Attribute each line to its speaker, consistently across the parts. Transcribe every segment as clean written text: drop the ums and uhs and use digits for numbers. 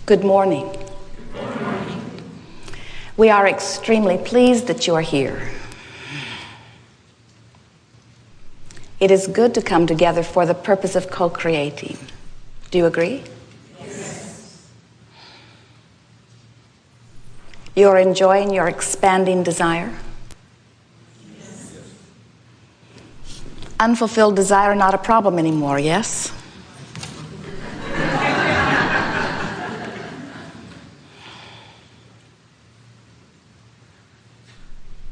Speaker 1: Good morning.
Speaker 2: Good morning.
Speaker 1: We are extremely pleased that you are here. It is good to come together for the purpose of co-creating. Do you agree?
Speaker 2: Yes.
Speaker 1: You are enjoying your expanding desire?
Speaker 2: Yes.
Speaker 1: Unfulfilled desire not a problem anymore, yes?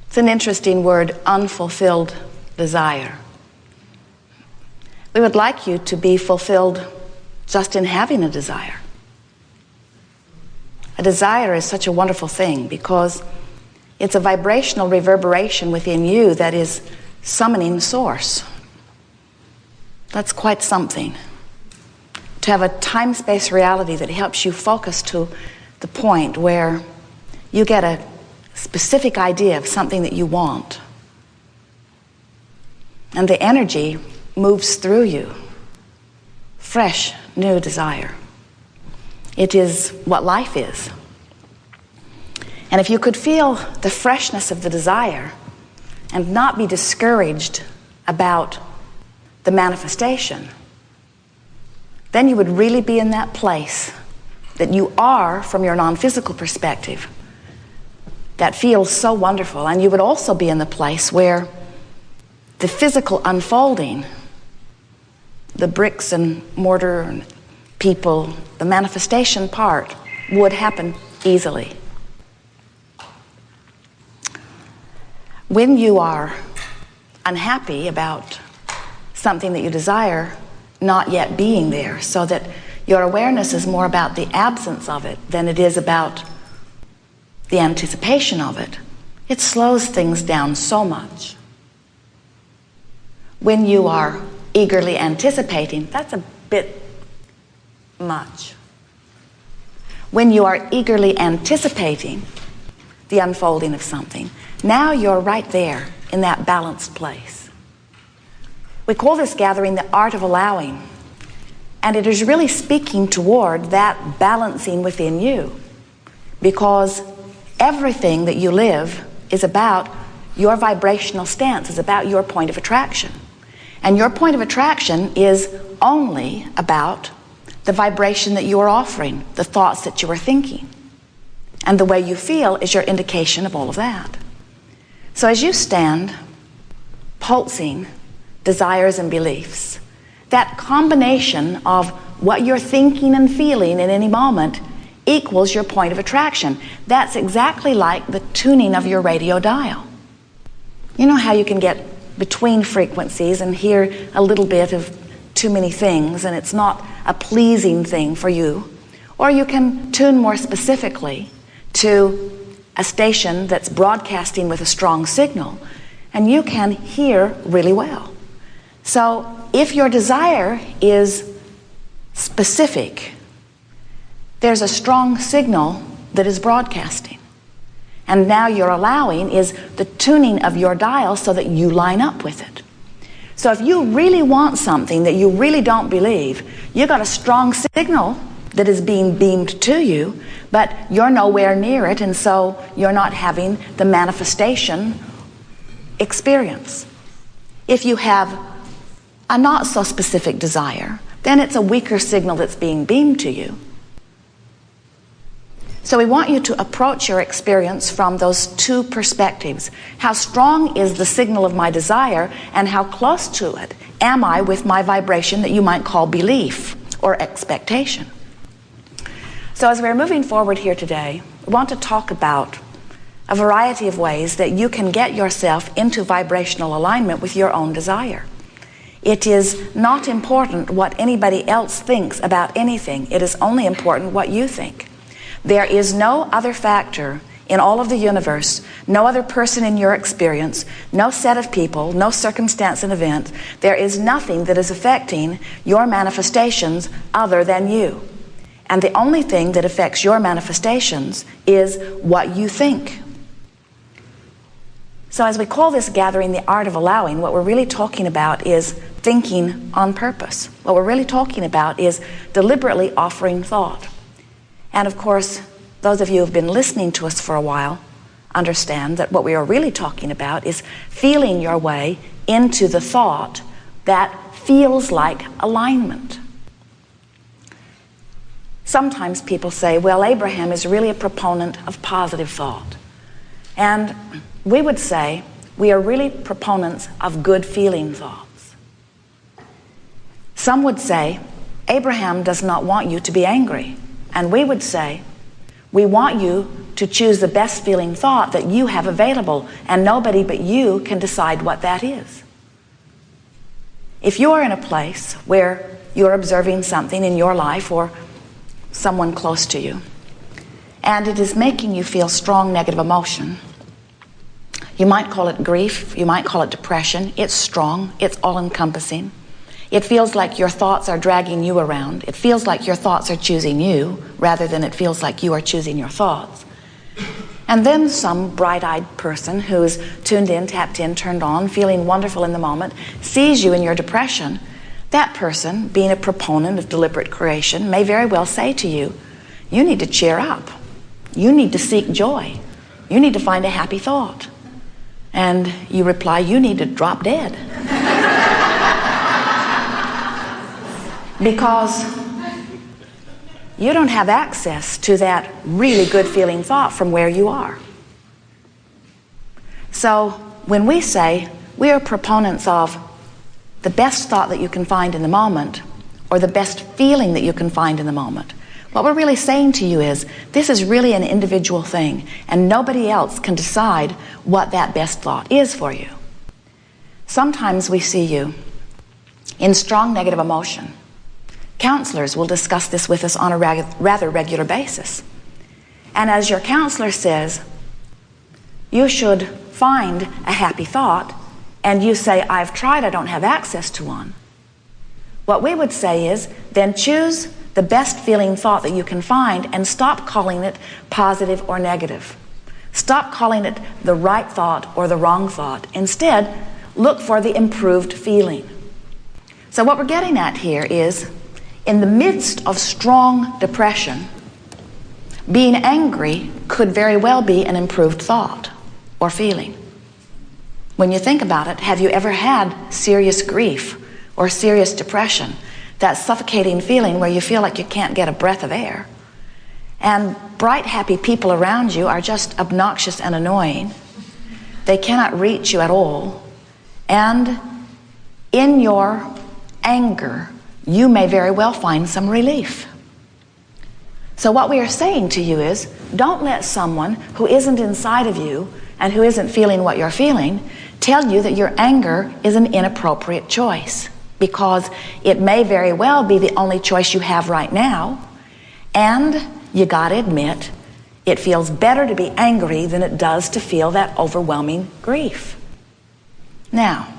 Speaker 1: It's an interesting word, unfulfilled desire. We would like you to be fulfilled just in having a desire. A desire is such a wonderful thing because it's a vibrational reverberation within you that is summoning source. That's quite something. To have a time-space reality that helps you focus to the point where you get a specific idea of something that you want. And the energy moves through you. Fresh, new desire. It is what life is. And if you could feel the freshness of the desire and not be discouraged about the manifestation, then you would really be in that place that you are from your non-physical perspective. That feels so wonderful. And you would also be in the place where the physical unfolding, the bricks and mortar and people, the manifestation part would happen easily. When you are unhappy about something that you desire not yet being there, so that your awareness is more about the absence of it than it is about the anticipation of it, it slows things down so much. When you are eagerly anticipating, that's a bit much. When you are eagerly anticipating the unfolding of something, now you're right there in that balanced place. We call this gathering the art of allowing, and it is really speaking toward that balancing within you, because everything that you live is about your vibrational stance, is about your point of attraction. And your point of attraction is only about the vibration that you are offering, the thoughts that you are thinking. And the way you feel is your indication of all of that. So as you stand, pulsing desires and beliefs, that combination of what you're thinking and feeling in any moment equals your point of attraction. That's exactly like the tuning of your radio dial. You know how you can get between frequencies and hear a little bit of too many things and it's not a pleasing thing for you? Or you can tune more specifically to a station that's broadcasting with a strong signal and you can hear really well. So if your desire is specific, there's a strong signal that is broadcasting. And now you're allowing is the tuning of your dial so that you line up with it. So if you really want something that you really don't believe, you got a strong signal that is being beamed to you, but you're nowhere near it, and so you're not having the manifestation experience. If you have a not so specific desire, then it's a weaker signal that's being beamed to you. So we want you to approach your experience from those two perspectives. How strong is the signal of my desire, and how close to it am I with my vibration that you might call belief or expectation? So as we're moving forward here today, we want to talk about a variety of ways that you can get yourself into vibrational alignment with your own desire. It is not important what anybody else thinks about anything. It is only important what you think. There is no other factor in all of the universe, no other person in your experience, no set of people, no circumstance and event. There is nothing that is affecting your manifestations other than you. And the only thing that affects your manifestations is what you think. So as we call this gathering the art of allowing, what we're really talking about is thinking on purpose. What we're really talking about is deliberately offering thought. And of course, those of you who have been listening to us for a while understand that what we are really talking about is feeling your way into the thought that feels like alignment. Sometimes people say, well, Abraham is really a proponent of positive thought. And we would say we are really proponents of good feeling thoughts. Some would say, Abraham does not want you to be angry. And we would say, we want you to choose the best feeling thought that you have available, and nobody but you can decide what that is. If you are in a place where you're observing something in your life or someone close to you, and it is making you feel strong negative emotion, you might call it grief, you might call it depression. It's strong, it's all-encompassing. It feels like your thoughts are dragging you around. It feels like your thoughts are choosing you rather than it feels like you are choosing your thoughts. And then some bright-eyed person who's tuned in, tapped in, turned on, feeling wonderful in the moment, sees you in your depression. That person, being a proponent of deliberate creation, may very well say to you, you need to cheer up. You need to seek joy. You need to find a happy thought. And you reply, you need to drop dead. Because you don't have access to that really good feeling thought from where you are. So when we say we are proponents of the best thought that you can find in the moment, or the best feeling that you can find in the moment, what we're really saying to you is this is really an individual thing, and nobody else can decide what that best thought is for you. Sometimes we see you in strong negative emotion. Counselors will discuss this with us on a rather regular basis. And as your counselor says, you should find a happy thought, and you say, I've tried, I don't have access to one. What we would say is, then choose the best feeling thought that you can find and stop calling it positive or negative. Stop calling it the right thought or the wrong thought. Instead, look for the improved feeling. So what we're getting at here is, in the midst of strong depression, being angry could very well be an improved thought or feeling. When you think about it, have you ever had serious grief or serious depression? That suffocating feeling where you feel like you can't get a breath of air. And bright, happy people around you are just obnoxious and annoying. They cannot reach you at all. And in your anger, you may very well find some relief. So what we are saying to you is, don't let someone who isn't inside of you and who isn't feeling what you're feeling tell you that your anger is an inappropriate choice, because it may very well be the only choice you have right now. And you gotta admit, it feels better to be angry than it does to feel that overwhelming grief. Now,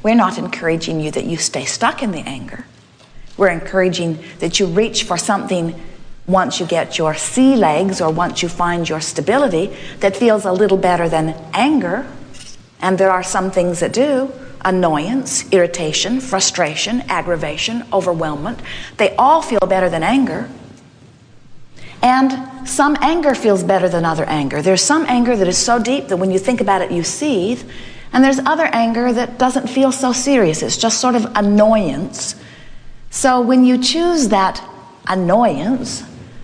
Speaker 1: we're not encouraging you that you stay stuck in the anger. We're encouraging that you reach for something once you get your sea legs or once you find your stability that feels a little better than anger. And there are some things that do. Annoyance, irritation, frustration, aggravation, overwhelmment. They all feel better than anger. And some anger feels better than other anger. There's some anger that is so deep that when you think about it, you seethe. And there's other anger that doesn't feel so serious. It's just sort of annoyance. So when you choose that annoyance,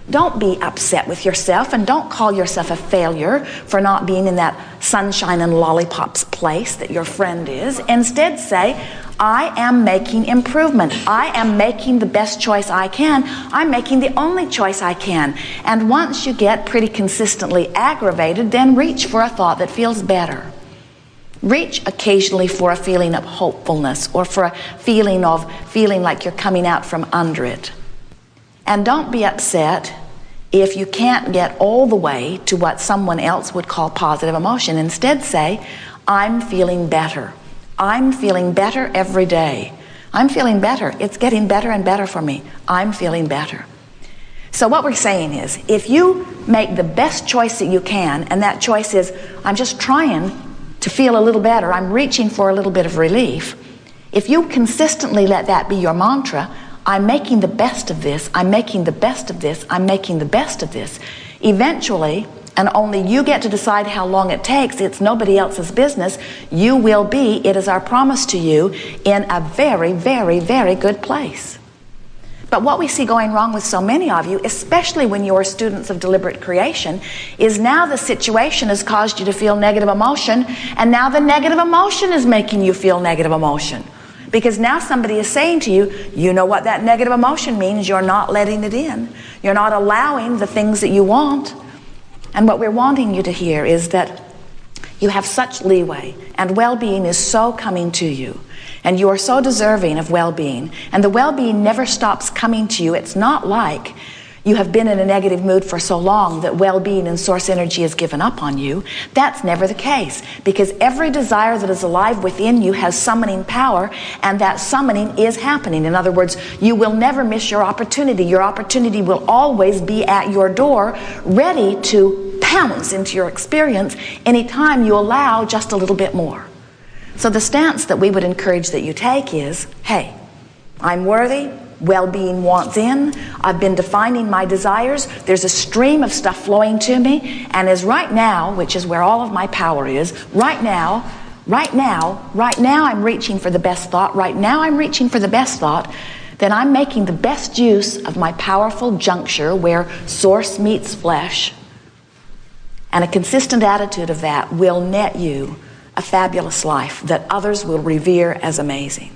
Speaker 1: don't be upset with yourself and don't call yourself a failure for not being in that sunshine and lollipops place that your friend is. Instead say, I am making improvement. I am making the best choice I can. I'm making the only choice I can. And once you get pretty consistently aggravated, then reach for a thought that feels better. Reach occasionally for a feeling of hopefulness or for a feeling like you're coming out from under it. And don't be upset if you can't get all the way to what someone else would call positive emotion. Instead say, I'm feeling better. I'm feeling better every day. I'm feeling better. It's getting better and better for me. I'm feeling better. So what we're saying is, if you make the best choice that you can, and that choice is, I'm just trying to feel a little better, I'm reaching for a little bit of relief, if you consistently let that be your mantra, I'm making the best of this, I'm making the best of this, I'm making the best of this, eventually, and only you get to decide how long it takes, it's nobody else's business, you will be, it is our promise to you, in a very, very, very good place. But what we see going wrong with so many of you, especially when you're students of deliberate creation, is now the situation has caused you to feel negative emotion, and now the negative emotion is making you feel negative emotion. Because now somebody is saying to you, you know what that negative emotion means, you're not letting it in. You're not allowing the things that you want. And what we're wanting you to hear is that you have such leeway, and well-being is so coming to you. And you are so deserving of well-being. And the well-being never stops coming to you. It's not like you have been in a negative mood for so long that well-being and source energy has given up on you. That's never the case. Because every desire that is alive within you has summoning power, and that summoning is happening. In other words, you will never miss your opportunity. Your opportunity will always be at your door, ready to pounce into your experience anytime you allow just a little bit more. So the stance that we would encourage that you take is, hey, I'm worthy, well-being wants in, I've been defining my desires, there's a stream of stuff flowing to me, and as right now, which is where all of my power is, right now I'm reaching for the best thought, then I'm making the best use of my powerful juncture where source meets flesh, and a consistent attitude of that will net you a fabulous life that others will revere as amazing.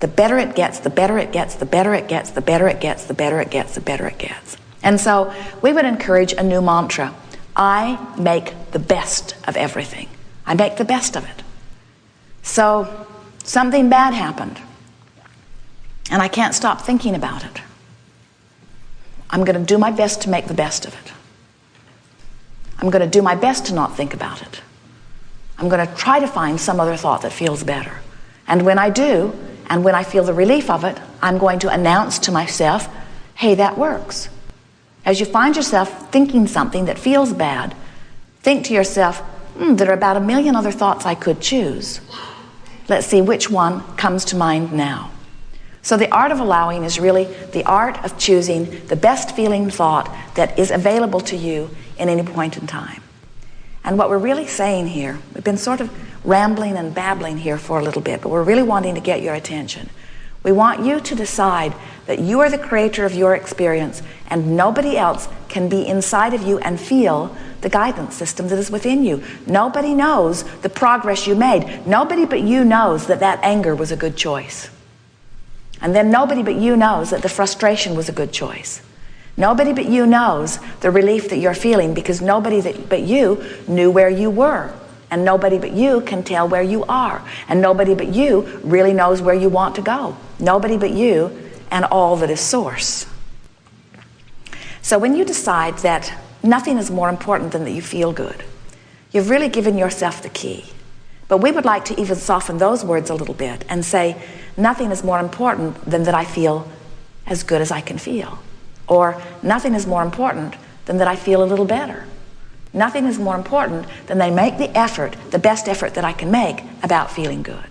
Speaker 1: The better it gets, the better it gets, the better it gets, the better it gets, the better it gets, the better it gets. And so we would encourage a new mantra. I make the best of everything. I make the best of it. So something bad happened, and I can't stop thinking about it. I'm going to do my best to make the best of it. I'm going to do my best to not think about it. I'm going to try to find some other thought that feels better. And when I do, and when I feel the relief of it, I'm going to announce to myself, hey, that works. As you find yourself thinking something that feels bad, think to yourself, there are about 1 million other thoughts I could choose. Let's see which one comes to mind now. So the art of allowing is really the art of choosing the best feeling thought that is available to you in any point in time. And what we're really saying here, we've been sort of rambling and babbling here for a little bit, but we're really wanting to get your attention. We want you to decide that you are the creator of your experience, and nobody else can be inside of you and feel the guidance system that is within you. Nobody knows the progress you made. Nobody but you knows that that anger was a good choice. And then nobody but you knows that the frustration was a good choice. Nobody but you knows the relief that you're feeling, because nobody but you knew where you were. And nobody but you can tell where you are. And nobody but you really knows where you want to go. Nobody but you and all that is source. So when you decide that nothing is more important than that you feel good, you've really given yourself the key. But we would like to even soften those words a little bit and say, nothing is more important than that I feel as good as I can feel. Or nothing is more important than that I feel a little better. Nothing is more important than they make the effort, the best effort that I can make about feeling good.